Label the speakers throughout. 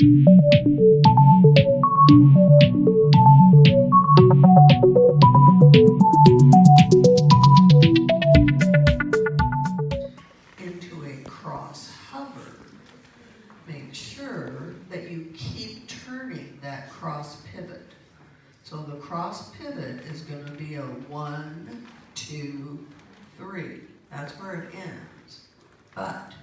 Speaker 1: Into a cross hover, make sure that you keep turning that cross pivot. So the cross pivot is going to be a 1, 2, 3. That's where it ends. But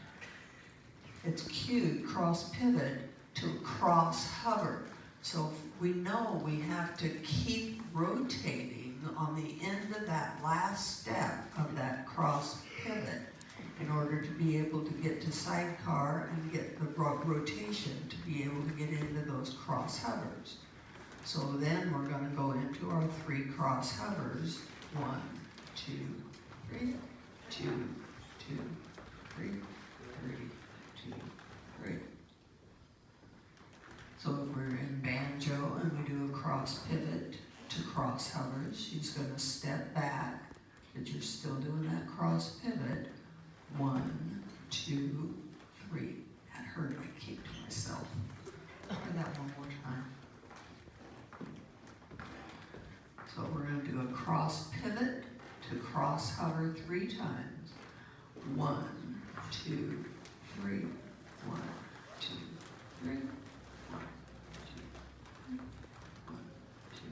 Speaker 1: it's cued cross pivot to cross hover. So we know we have to keep rotating on the end of that last step of that cross pivot in order to be able to get to sidecar and get the rotation to be able to get into those cross hovers. So then we're going to go into our 3 cross hovers. 1, 2, 3, 2, 2, 3, 3, 2, 3. So if we're in Banjo and we do a cross pivot to cross hovers, she's going to step back, but you're still doing that cross pivot. 1, 2, 3. That hurt. I kicked myself. Try that one more time. So we're going to do a cross pivot to cross hover 3 times. 1, 2, 3. 1, 2, 3. 1, 2, 3. 1, 2,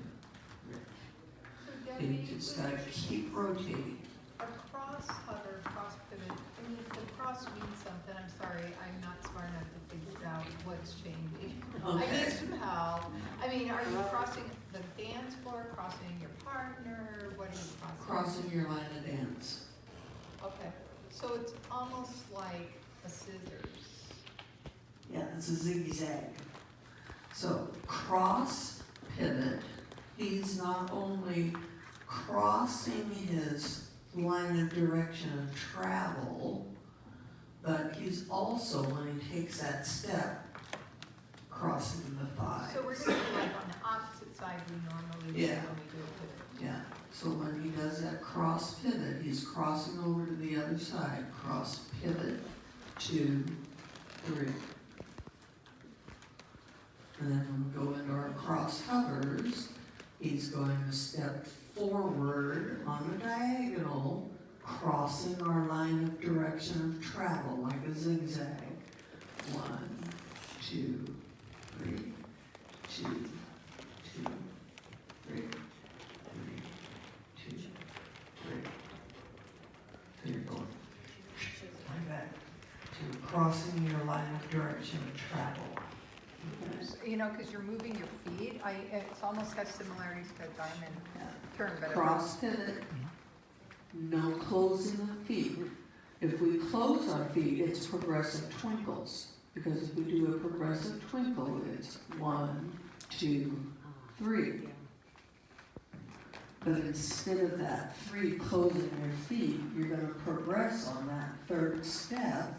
Speaker 1: 3. And you just got to keep rotating.
Speaker 2: A cross hover, cross pivot. I mean, if the cross means something, I'm sorry, I'm not smart enough to figure out what's changing.
Speaker 1: Okay.
Speaker 2: I need some help. I mean, are you crossing the dance floor, crossing your partner? What are you crossing?
Speaker 1: Crossing your line of dance.
Speaker 2: Okay, so it's almost like a scissors.
Speaker 1: Yeah, it's a zigzag. So cross pivot, he's not only crossing his line of direction of travel, but he's also, when he takes that step, crossing the thigh.
Speaker 2: So we're gonna do like on the opposite side we normally do
Speaker 1: Yeah.
Speaker 2: when we do a pivot.
Speaker 1: Yeah, so when he does that cross pivot, he's crossing over to the other side. Cross pivot, 2, 3. And then when we go into our cross hovers, he's going to step forward on the diagonal, crossing our line of direction of travel like a zigzag. 1, 2, 3, 2, 2, 3, 3, 2, 3. So you're going like that to crossing your line of direction of travel. Okay.
Speaker 2: You know, because you're moving your feet, it's almost got similarities to a diamond turn, but
Speaker 1: Cross pivot, no closing of feet. If we close our feet, it's progressive twinkles. Because if we do a progressive twinkle, it's 1, 2, 3. But instead of that 3 closing your feet, you're going to progress on that 3rd step,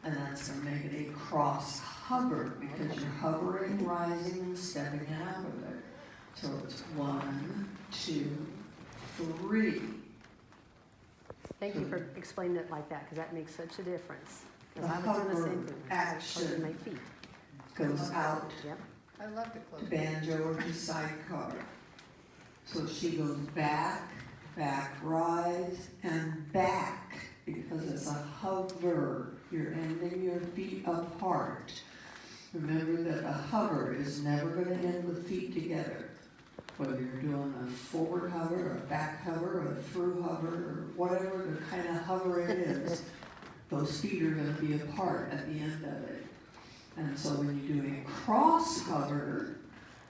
Speaker 1: and that's going to make it a cross hover because you're hovering, rising, and stepping out of it. So it's 1, 2, 3.
Speaker 3: Thank you for explaining it like that, because that makes such a difference. Because
Speaker 1: The
Speaker 3: I was doing the
Speaker 1: hover
Speaker 3: same thing.
Speaker 1: action
Speaker 3: Closing my feet.
Speaker 1: goes out
Speaker 3: Yep.
Speaker 2: I love to
Speaker 1: to
Speaker 2: close.
Speaker 1: Banjo or to sidecar. So she goes back, back, rise, and back because it's a hover. You're ending your feet apart. Remember that a hover is never going to end with feet together. Whether you're doing a forward hover, a back hover, a through hover, or whatever the kind of hover it is, those feet are going to be apart at the end of it. And so when you do a cross hover,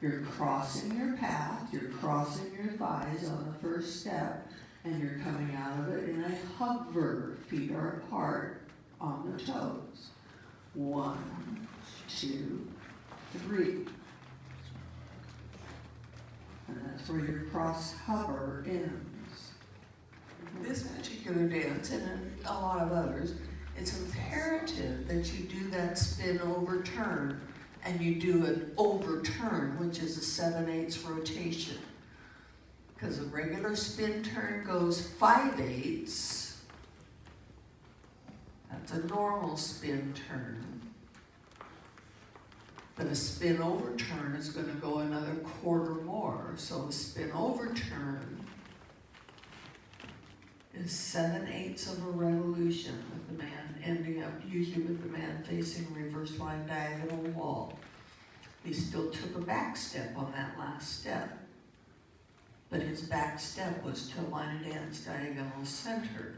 Speaker 1: you're crossing your path, you're crossing your thighs on the first step, and you're coming out of it in a hover. Feet are apart on the toes. 1, 2, 3. And that's where your cross hover ends. This particular dance, and in a lot of others, it's imperative that you do that spin overturn, and you do an overturn, which is a 7/8 rotation. Because a regular spin turn goes 5/8. That's a normal spin turn. But a spin overturn is gonna go another quarter more. So a spin overturn is 7/8 of a revolution with the man ending up usually with the man facing reverse line diagonal wall. He still took a back step on that last step, but his back step was to line and dance diagonal center.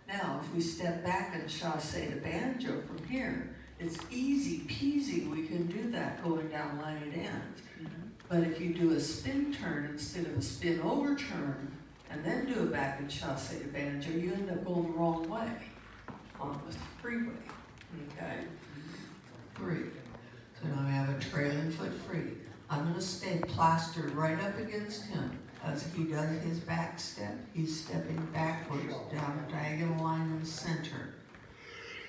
Speaker 1: Now, if we step back and chasse to banjo from here, it's easy peasy, we can do that going down line and dance. But if you do a spin turn instead of a spin overturn, and then do a back and chasse to banjo, you end up going the wrong way on the freeway, okay? 3. So now we have a trailing foot free. I'm gonna stay plastered right up against him. As he does his back step, he's stepping backwards down a diagonal line in the center.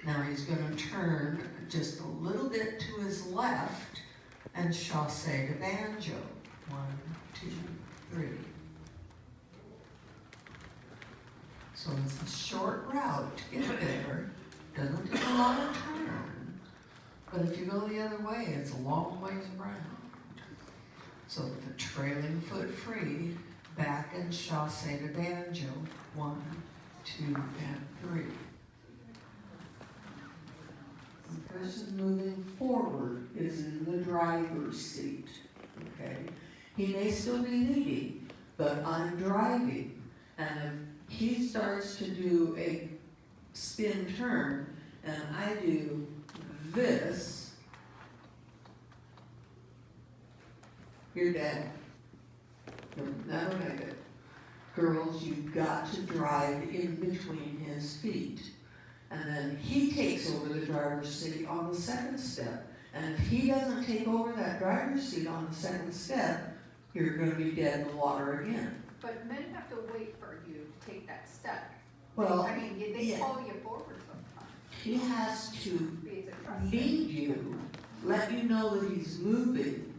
Speaker 1: Now he's gonna turn just a little bit to his left and chasse to banjo. 1, 2, 3. So it's a short route to get there, doesn't take a lot of turn, but if you go the other way, it's a long ways around. So with the trailing foot free, back and chasse to banjo, 1, 2, and 3. The person moving forward is in the driver's seat, okay? He may still be leading, but I'm driving, and if he starts to do a spin turn, and I do this, you're dead. You'll never make it. Girls, you've got to drive in between his feet. And then he takes over the driver's seat on the second step. And if he doesn't take over that driver's seat on the second step, you're going to be dead in the water again.
Speaker 2: But men have to wait for you to take that step.
Speaker 1: Well,
Speaker 2: I mean, they
Speaker 1: yeah.
Speaker 2: pull you forward sometimes.
Speaker 1: He has to
Speaker 2: It's a trust.
Speaker 1: lead you, let you know that he's moving,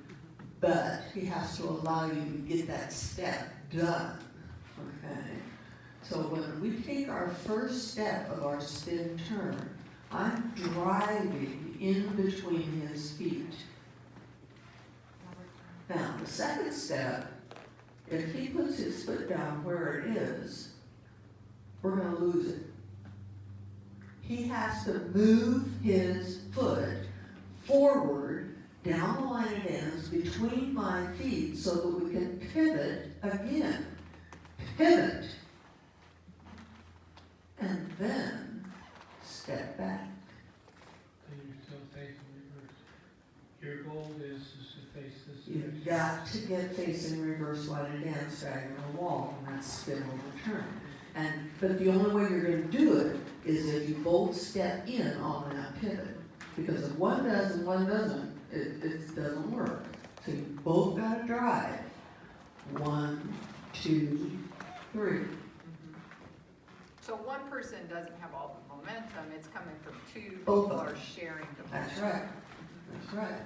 Speaker 1: but he has to allow you to get that step done, okay? So when we take our first step of our spin turn, I'm driving in between his feet. Now, the second step, if he puts his foot down where it is, we're gonna lose it. He has to move his foot forward down the line of dance between my feet so that we can pivot again. Pivot. And then step back.
Speaker 4: And you're still facing reverse. Your goal is to face this.
Speaker 1: You've got to get facing reverse line of dance diagonal wall, and that's spin overturn. But the only way you're going to do it is if you both step in on that pivot. Because if one does and one doesn't, it doesn't work. So you both got to drive. 1, 2, 3.
Speaker 2: So one person doesn't have all the momentum, it's coming from two
Speaker 1: Both
Speaker 2: people
Speaker 1: of
Speaker 2: are
Speaker 1: them.
Speaker 2: sharing the
Speaker 1: That's
Speaker 2: momentum.
Speaker 1: right. That's right.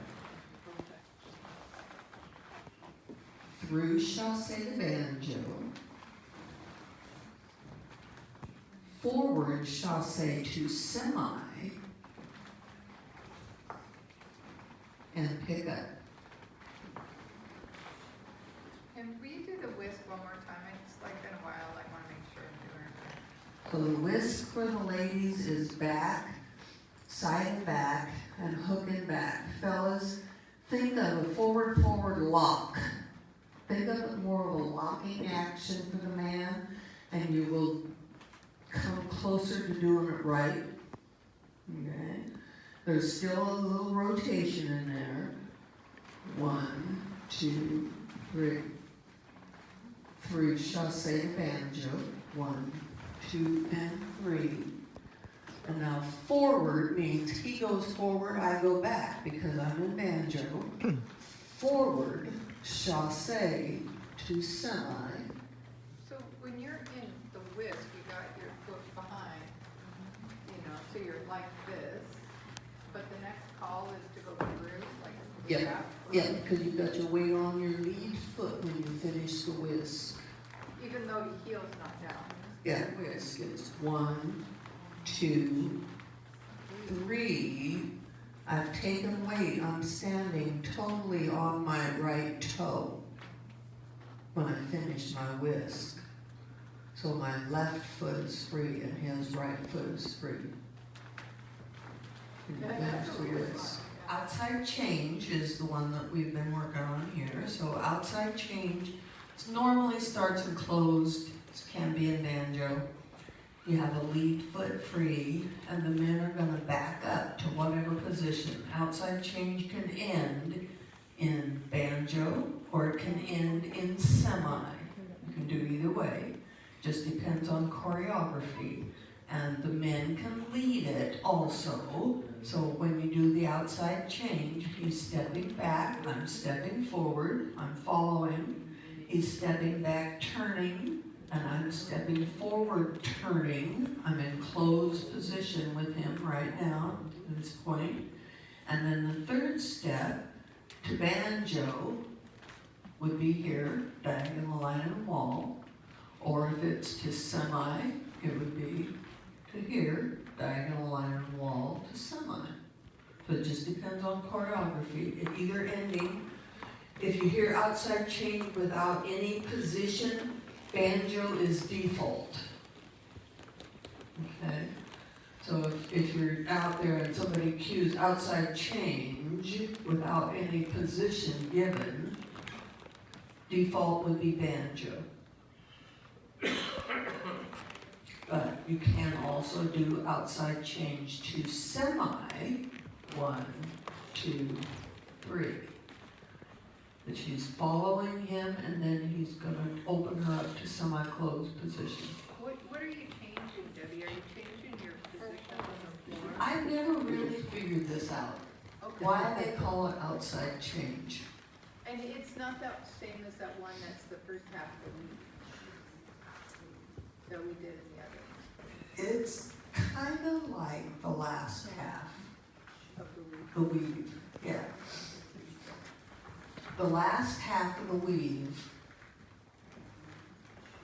Speaker 1: Through chasse to banjo. Forward chasse to semi. And pick up.
Speaker 2: Can we do the whisk one more time? It's like been a while, I wanna make sure I'm doing it.
Speaker 1: So the whisk for the ladies is back, side and back, and hook and back. Fellas, think of a forward lock. Think of it more of a locking action for the man, and you will come closer to doing it right. Okay? There's still a little rotation in there. 1, 2, 3. Through chasse to banjo. 1, 2, and 3. And now forward means he goes forward, I go back because I'm in banjo. Forward, chasse to semi.
Speaker 2: So when you're in the whisk, you got your foot behind, so you're like this, but the next call is to go through, like
Speaker 1: Yeah.
Speaker 2: that?
Speaker 1: Yeah, because you've got your weight on your lead foot when you finish the whisk.
Speaker 2: Even though your heel's not down.
Speaker 1: Yeah, whisk. It's 1, 2, 3, I've taken weight, I'm standing totally on my right toe when I finish my whisk. So my left foot is free and his right foot is free.
Speaker 2: That's
Speaker 1: Finish
Speaker 2: what
Speaker 1: the
Speaker 2: we're
Speaker 1: whisk.
Speaker 2: on,
Speaker 1: Outside change is the one that we've been working on here. So outside change normally starts and closed. This can be in banjo. You have a lead foot free, and the men are going to back up to whatever position. Outside change can end in banjo, or it can end in semi. You can do either way. Just depends on choreography. And the men can lead it also. So when you do the outside change, he's stepping back, I'm stepping forward, I'm following. He's stepping back, turning, and I'm stepping forward, turning. I'm in closed position with him right now at this point. And then the third step to banjo would be here, diagonal line and wall. Or if it's to semi, it would be to here, diagonal line and wall to semi. So it just depends on choreography. It either ending, if you hear outside change without any position, banjo is default. Okay? So if you're out there and somebody cues outside change without any position given, default would be banjo. But you can also do outside change to semi, 1, 2, 3. That she's following him and then he's gonna open her up to semi-closed position.
Speaker 2: What are you changing, Debbie? Are you changing your position on the floor?
Speaker 1: I've never really figured this out,
Speaker 2: Okay.
Speaker 1: why they call it outside change.
Speaker 2: And it's not that same as that one that's the first half of the week that we did in the other
Speaker 1: It's kind of like the last half,
Speaker 2: of the week.
Speaker 1: the weave, yeah. The last half of the weave,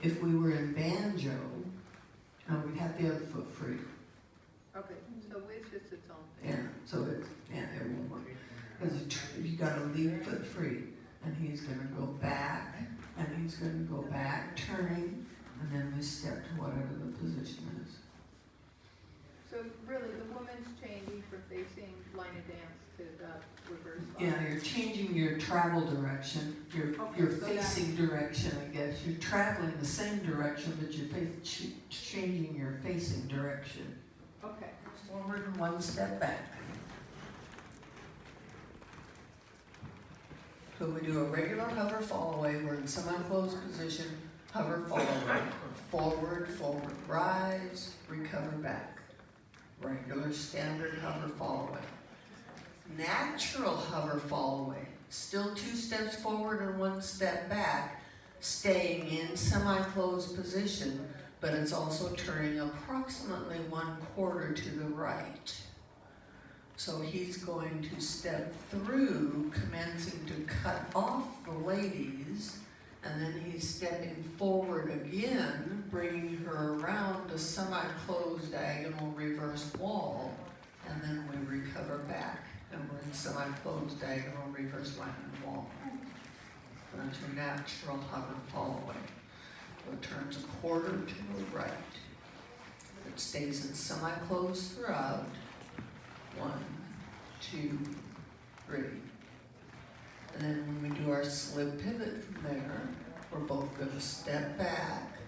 Speaker 1: if we were in banjo, we'd have the other foot free.
Speaker 2: Okay, so it's just its own thing.
Speaker 1: Yeah, so it's, yeah, it won't work. Because you got a lead foot free, and he's gonna go back, and he's gonna go back, turning, and then we step to whatever the position is.
Speaker 2: So really, the woman's changing from facing line of dance to the reverse line.
Speaker 1: Yeah, you're changing your travel direction, your
Speaker 2: Okay, so
Speaker 1: facing direction, I guess. You're traveling the same direction, but you're changing your facing direction.
Speaker 2: Okay,
Speaker 1: Forward and one step back. So we do a regular hover Fallaway, we're in semi-closed position, hover Fallaway, forward, forward, rise, recover back. Regular standard hover Fallaway. Natural hover Fallaway, still 2 steps forward and 1 step back, staying in semi-closed position, but it's also turning approximately 1/4 to the right. So he's going to step through, commencing to cut off the ladies, and then he's stepping forward again, bringing her around a semi-closed diagonal reverse wall, and then we recover back, and we're in semi-closed diagonal reverse line and wall. That's your natural hover Fallaway. So it turns 1/4 to the right. It stays in semi-closed throughout. 1, 2, 3. And then when we do our slip pivot from there, we're both going to step back.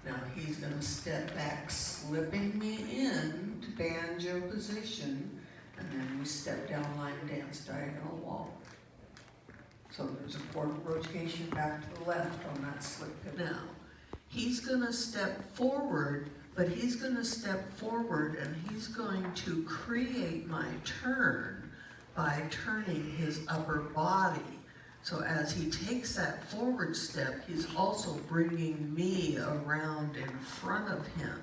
Speaker 1: Now he's going to step back, slipping me in to banjo position, and then we step down line dance diagonal wall. So there's a 1/4 rotation back to the left on that slip pivot. Now, he's going to step forward, but he's going to step forward and he's going to create my turn by turning his upper body. So as he takes that forward step, he's also bringing me around in front of him.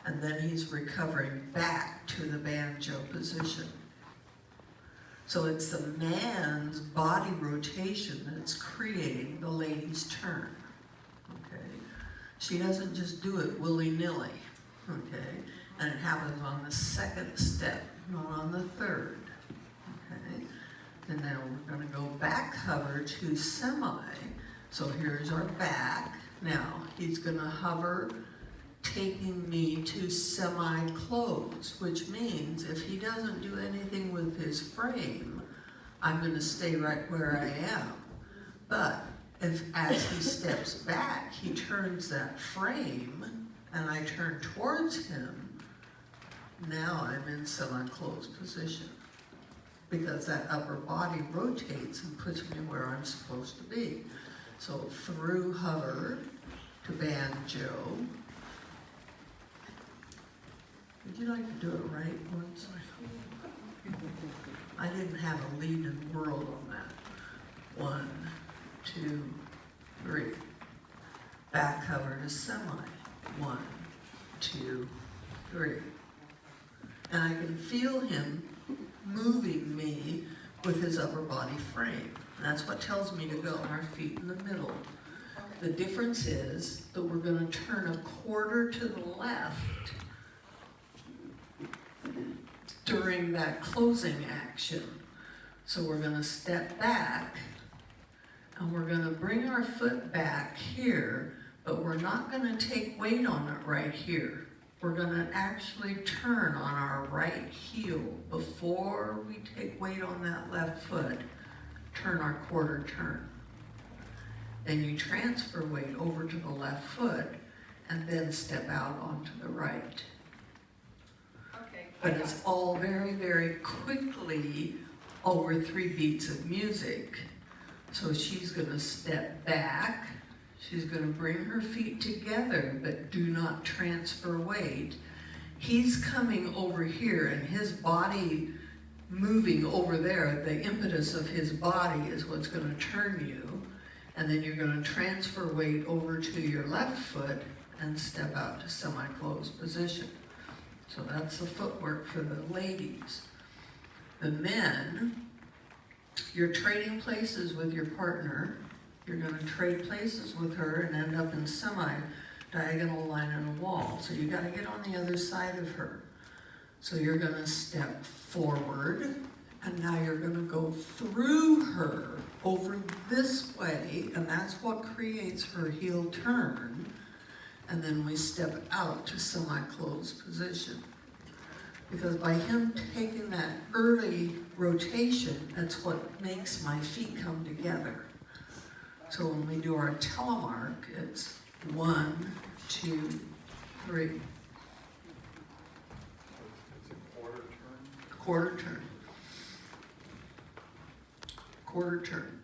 Speaker 1: And then he's recovering back to the banjo position. So it's the man's body rotation that's creating the lady's turn. Okay? She doesn't just do it willy-nilly. Okay? And it happens on the second step. not on the third, okay? And now we're gonna go back hover to semi. So here's our back. Now, he's gonna hover, taking me to semi-close, which means if he doesn't do anything with his frame, I'm gonna stay right where I am. But if, as he steps back, he turns that frame, and I turn towards him, now I'm in semi-closed position. Because that upper body rotates and puts me where I'm supposed to be. So through hover to banjo. Would you like to do it right once? I didn't have a lead in world on that. 1, 2, 3. Back hover to semi. 1, 2, 3. And I can feel him moving me with his upper body frame. And that's what tells me to go, our feet in the middle. The difference is that we're going to turn a quarter to the left during that closing action. So we're going to step back and we're going to bring our foot back here, but we're not going to take weight on it right here. We're going to actually turn on our right heel before we take weight on that left foot. Turn our quarter turn. Then you transfer weight over to the left foot and then step out onto the right.
Speaker 2: Okay.
Speaker 1: But it's all very, very quickly over 3 beats of music. So she's going to step back. She's going to bring her feet together, but do not transfer weight. He's coming over here, and his body moving over there, the impetus of his body is what's going to turn you. And then you're going to transfer weight over to your left foot and step out to semi-closed position. So that's the footwork for the ladies. The men, you're trading places with your partner. You're going to trade places with her and end up in semi-diagonal line on a wall. So you got to get on the other side of her. So you're going to step forward, and now you're going to go through her over this way, and that's what creates her heel turn. And then we step out to semi-closed position. Because by him taking that early rotation, that's what makes my feet come together. So when we do our telemark, it's 1, 2, 3.
Speaker 5: It's a quarter turn.
Speaker 1: Quarter turn. Quarter turn.